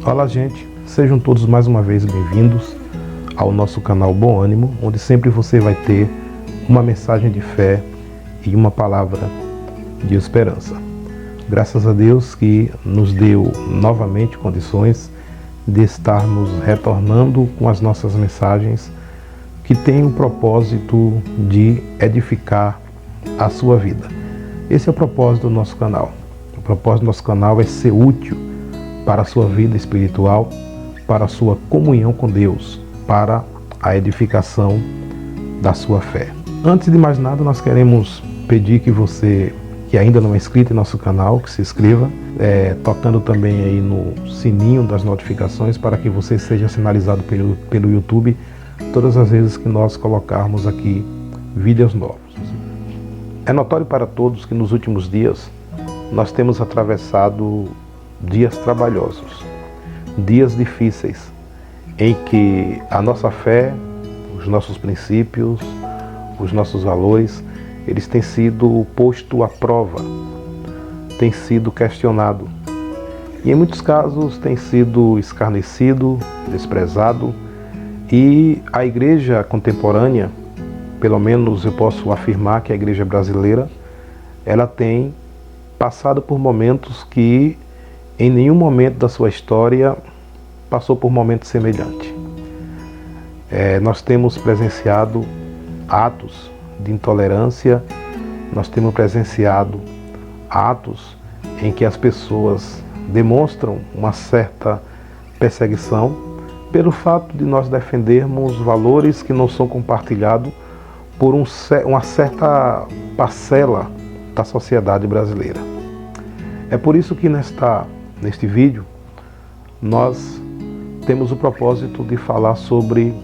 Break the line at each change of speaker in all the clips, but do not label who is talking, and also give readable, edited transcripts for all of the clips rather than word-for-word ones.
Fala, gente, sejam todos mais uma vez bem-vindos ao nosso canal Bom Ânimo, onde sempre você vai ter uma mensagem de fé e uma palavra de esperança. Graças a Deus que nos deu novamente condições de estarmos retornando com as nossas mensagens que têm o propósito de edificar a sua vida. Esse é o propósito do nosso canal. O propósito do nosso canal é ser útil para a sua vida espiritual, para a sua comunhão com Deus, para a edificação da sua fé. Antes de mais nada, nós queremos pedir que você, que ainda não é inscrito em nosso canal, que se inscreva, tocando também aí no sininho das notificações para que você seja sinalizado pelo YouTube todas as vezes que nós colocarmos aqui vídeos novos. É notório para todos que nos últimos dias nós temos atravessado dias trabalhosos, dias difíceis, em que a nossa fé, os nossos princípios, os nossos valores, eles têm sido postos à prova, têm sido questionados. E em muitos casos têm sido escarnecido, desprezado. E a igreja contemporânea, pelo menos eu posso afirmar que a igreja brasileira, ela tem passado por momentos que em nenhum momento da sua história passou por momento semelhante. Nós temos presenciado atos de intolerância, nós temos presenciado atos em que as pessoas demonstram uma certa perseguição pelo fato de nós defendermos valores que não são compartilhados por uma certa parcela da sociedade brasileira. É por isso que neste vídeo nós temos o propósito de falar sobre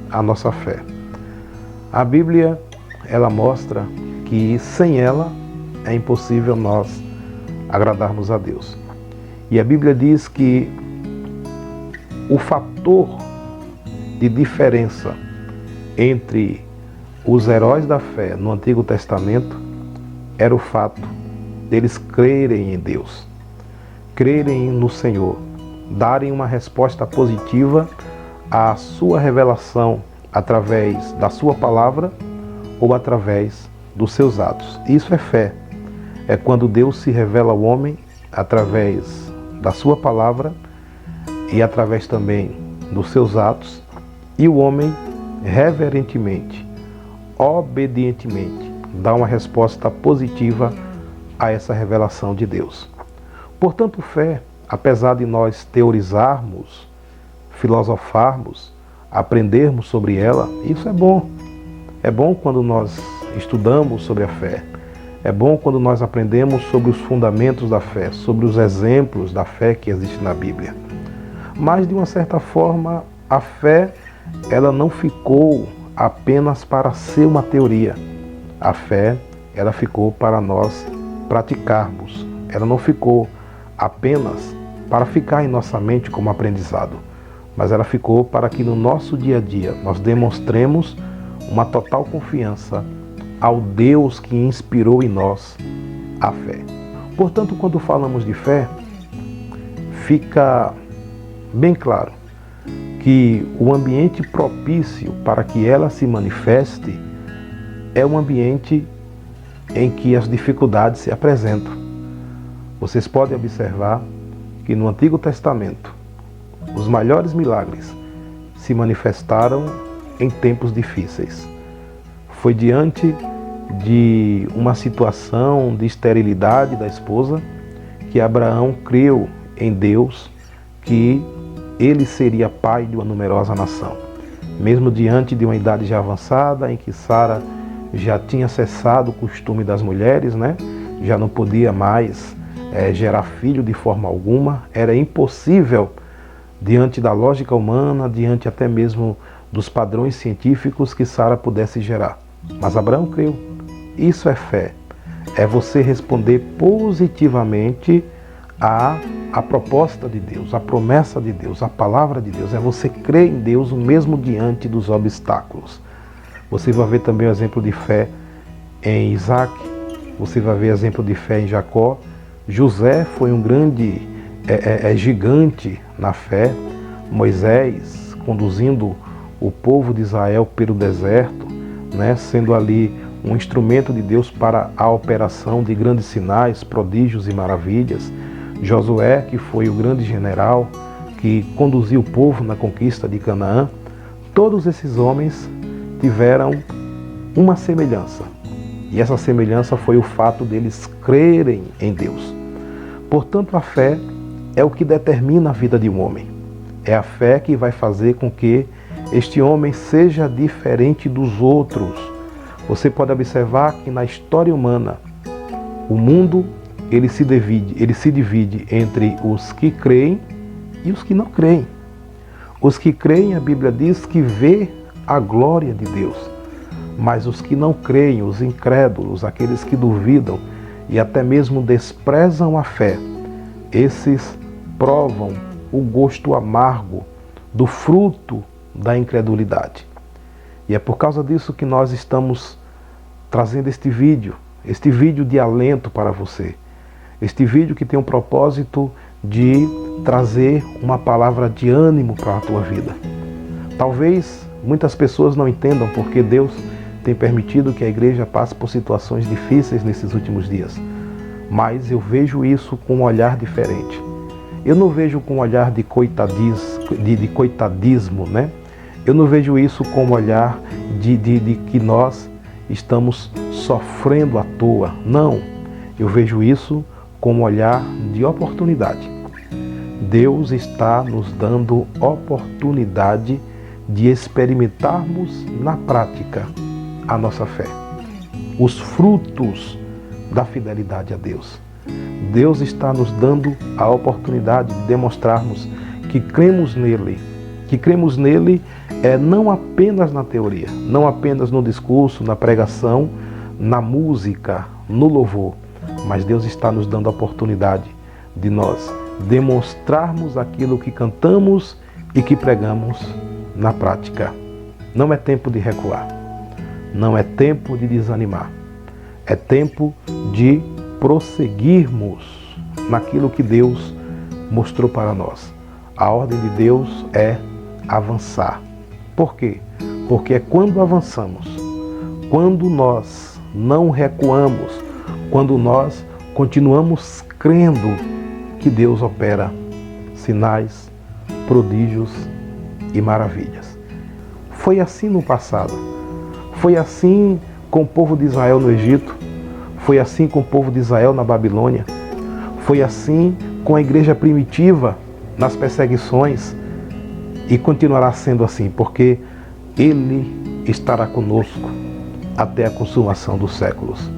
a nossa fé. A Bíblia, ela mostra que sem ela é impossível nós agradarmos a Deus. E a Bíblia diz que o fator de diferença entre os heróis da fé no Antigo Testamento era o fato deles crerem em Deus, crerem no Senhor, darem uma resposta positiva à sua revelação através da sua palavra ou através dos seus atos. Isso é fé. É quando Deus se revela ao homem através da sua palavra e através também dos seus atos, e o homem reverentemente, obedientemente, dá uma resposta positiva a essa revelação de Deus. Portanto, fé, apesar de nós teorizarmos, filosofarmos, aprendermos sobre ela, isso é bom. É bom quando nós estudamos sobre a fé. É bom quando nós aprendemos sobre os fundamentos da fé, sobre os exemplos da fé que existe na Bíblia. Mas, de uma certa forma, a fé, ela não ficou apenas para ser uma teoria. A fé, ela ficou para nós praticarmos. Ela não ficou apenas para ficar em nossa mente como aprendizado, mas ela ficou para que no nosso dia a dia nós demonstremos uma total confiança ao Deus que inspirou em nós a fé. Portanto, quando falamos de fé, fica bem claro que o ambiente propício para que ela se manifeste é um ambiente em que as dificuldades se apresentam. Vocês podem observar que no Antigo Testamento os maiores milagres se manifestaram em tempos difíceis. Foi diante de uma situação de esterilidade da esposa que Abraão creu em Deus que ele seria pai de uma numerosa nação. Mesmo diante de uma idade já avançada, em que Sara já tinha cessado o costume das mulheres, já não podia mais gerar filho de forma alguma, era impossível diante da lógica humana, diante até mesmo dos padrões científicos que Sara pudesse gerar. Mas Abraão creu. Isso é fé. É você responder positivamente a proposta de Deus, a promessa de Deus, a palavra de Deus. É você crer em Deus mesmo diante dos obstáculos. Você vai ver também o exemplo de fé em Isaac, você vai ver exemplo de fé em Jacó. José foi um grande gigante na fé, Moisés conduzindo o povo de Israel pelo deserto, né, sendo ali um instrumento de Deus para a operação de grandes sinais, prodígios e maravilhas. Josué, que foi o grande general que conduziu o povo na conquista de Canaã. Todos esses homens tiveram uma semelhança. E essa semelhança foi o fato deles crerem em Deus. Portanto, a fé é o que determina a vida de um homem. É a fé que vai fazer com que este homem seja diferente dos outros. Você pode observar que na história humana, o mundo ele se divide entre os que creem e os que não creem. Os que creem, a Bíblia diz que vê a glória de Deus. Mas os que não creem, os incrédulos, aqueles que duvidam e até mesmo desprezam a fé, esses provam o gosto amargo do fruto da incredulidade. E é por causa disso que nós estamos trazendo este vídeo de alento para você. Este vídeo que tem o propósito de trazer uma palavra de ânimo para a tua vida. Talvez muitas pessoas não entendam porque Deus tem permitido que a igreja passe por situações difíceis nesses últimos dias. Mas eu vejo isso com um olhar diferente. Eu não vejo com um olhar de coitadismo, né? Eu não vejo isso com um olhar de que nós estamos sofrendo à toa. Não, eu vejo isso com um olhar de oportunidade. Deus está nos dando oportunidade de experimentarmos na prática a nossa fé, os frutos da fidelidade a Deus. Deus está nos dando a oportunidade de demonstrarmos que cremos nele. Que cremos nele não apenas na teoria, não apenas no discurso, na pregação, na música, no louvor, mas Deus está nos dando a oportunidade de nós demonstrarmos aquilo que cantamos e que pregamos na prática. Não é tempo de recuar, não é tempo de desanimar, é tempo de prosseguirmos naquilo que Deus mostrou para nós. A ordem de Deus é avançar. Por quê? Porque é quando avançamos, quando nós não recuamos, quando nós continuamos crendo que Deus opera sinais, prodígios e maravilhas. Foi assim no passado. Foi assim com o povo de Israel no Egito. Foi assim com o povo de Israel na Babilônia. Foi assim com a igreja primitiva nas perseguições. E continuará sendo assim, porque Ele estará conosco até a consumação dos séculos.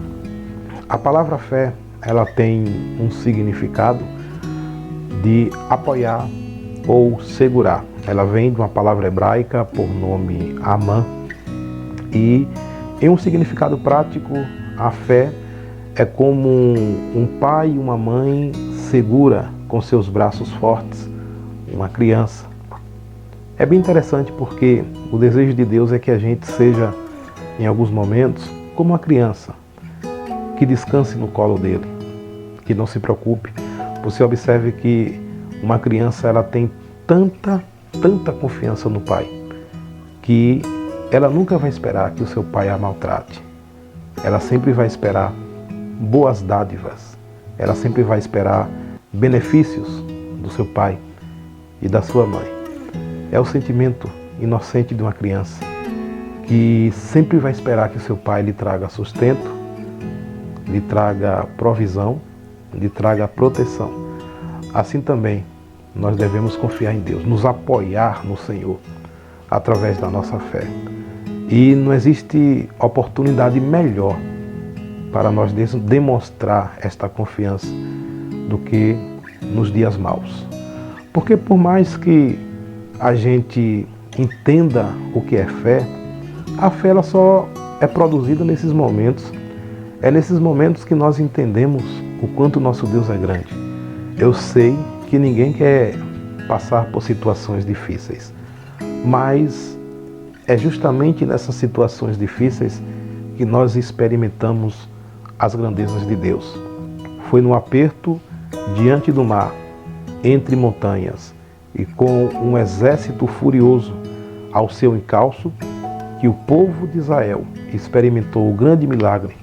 A palavra fé, ela tem um significado de apoiar ou segurar. Ela vem de uma palavra hebraica por nome Amã. E em um significado prático, a fé é como um pai e uma mãe segura com seus braços fortes uma criança. É bem interessante porque o desejo de Deus é que a gente seja, em alguns momentos, como uma criança, que descanse no colo dele, que não se preocupe. Você observe que uma criança ela tem tanta confiança no pai, que ela nunca vai esperar que o seu pai a maltrate. Ela sempre vai esperar boas dádivas. Ela sempre vai esperar benefícios do seu pai e da sua mãe. É o sentimento inocente de uma criança que sempre vai esperar que o seu pai lhe traga sustento, lhe traga provisão, lhe traga proteção. Assim também nós devemos confiar em Deus, nos apoiar no Senhor através da nossa fé. E não existe oportunidade melhor para nós demonstrar esta confiança do que nos dias maus. Porque por mais que a gente entenda o que é fé, a fé ela só é produzida nesses momentos. É nesses momentos que nós entendemos o quanto nosso Deus é grande. Eu sei que ninguém quer passar por situações difíceis, mas é justamente nessas situações difíceis que nós experimentamos as grandezas de Deus. Foi no aperto diante do mar, entre montanhas, e com um exército furioso ao seu encalço, que o povo de Israel experimentou o grande milagre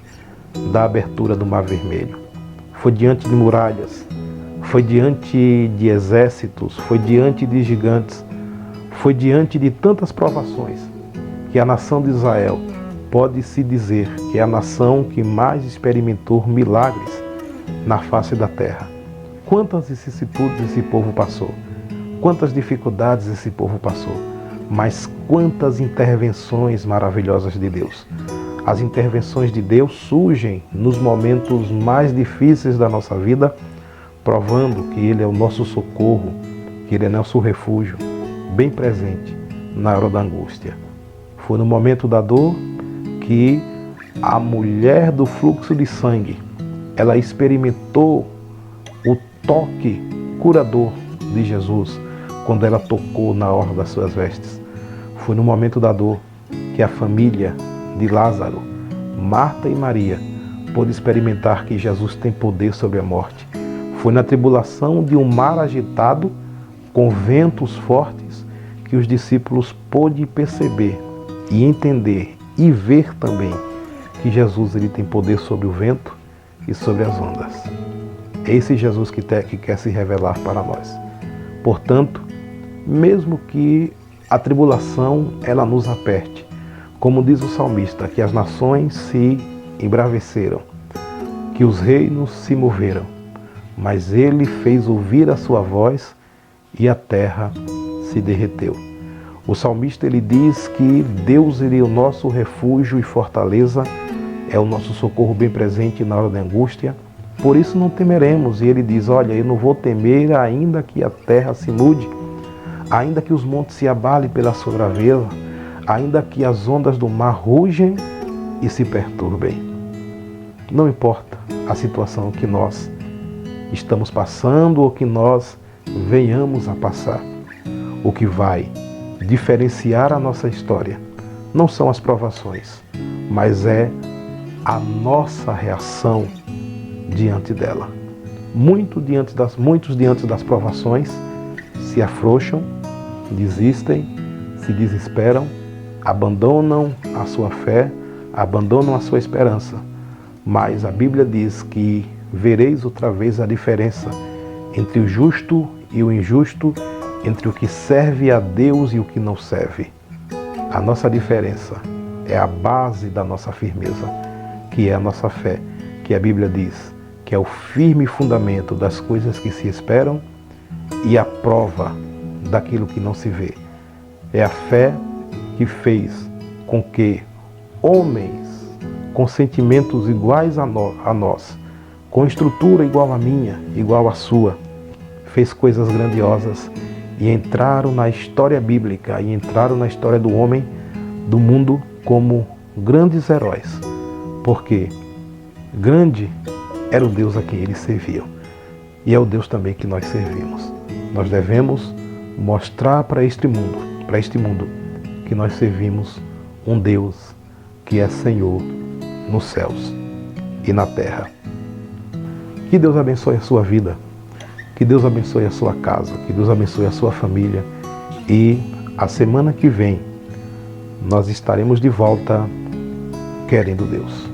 da abertura do Mar Vermelho. Foi diante de muralhas, foi diante de exércitos, foi diante de gigantes, foi diante de tantas provações que a nação de Israel pode-se dizer que é a nação que mais experimentou milagres na face da terra. Quantas vicissitudes esse povo passou, quantas dificuldades esse povo passou, mas quantas intervenções maravilhosas de Deus. As intervenções de Deus surgem nos momentos mais difíceis da nossa vida, provando que Ele é o nosso socorro, que Ele é nosso refúgio, bem presente na hora da angústia. Foi no momento da dor que a mulher do fluxo de sangue, ela experimentou o toque curador de Jesus quando ela tocou na orla das suas vestes. Foi no momento da dor que a família de Lázaro, Marta e Maria, pôde experimentar que Jesus tem poder sobre a morte. Foi na tribulação de um mar agitado, com ventos fortes, que os discípulos pôde perceber e entender e ver também que Jesus ele tem poder sobre o vento e sobre as ondas. É esse Jesus que quer se revelar para nós. Portanto, mesmo que a tribulação ela nos aperte, como diz o salmista, que as nações se embraveceram, que os reinos se moveram, mas ele fez ouvir a sua voz e a terra se derreteu. O salmista ele diz que Deus ele é o nosso refúgio e fortaleza, é o nosso socorro bem presente na hora da angústia, por isso não temeremos. E ele diz, olha, eu não vou temer ainda que a terra se mude, ainda que os montes se abalem pela sua braveza, ainda que as ondas do mar rugem e se perturbem. Não importa a situação que nós estamos passando ou que nós venhamos a passar. O que vai diferenciar a nossa história não são as provações, mas é a nossa reação diante dela. Muitos diante das provações se afrouxam, desistem, se desesperam, abandonam a sua fé, abandonam a sua esperança. Mas a Bíblia diz que vereis outra vez a diferença entre o justo e o injusto, entre o que serve a Deus e o que não serve. A nossa diferença é a base da nossa firmeza, que é a nossa fé, que a Bíblia diz que é o firme fundamento das coisas que se esperam e a prova daquilo que não se vê. É a fé que fez com que homens com sentimentos iguais a nós, com estrutura igual à minha, igual à sua, fez coisas grandiosas e entraram na história bíblica e entraram na história do homem, do mundo, como grandes heróis. Porque grande era o Deus a quem eles serviam. E é o Deus também que nós servimos. Nós devemos mostrar para este mundo, que nós servimos um Deus que é Senhor nos céus e na terra. Que Deus abençoe a sua vida, que Deus abençoe a sua casa, que Deus abençoe a sua família. E a semana que vem nós estaremos de volta, querendo Deus.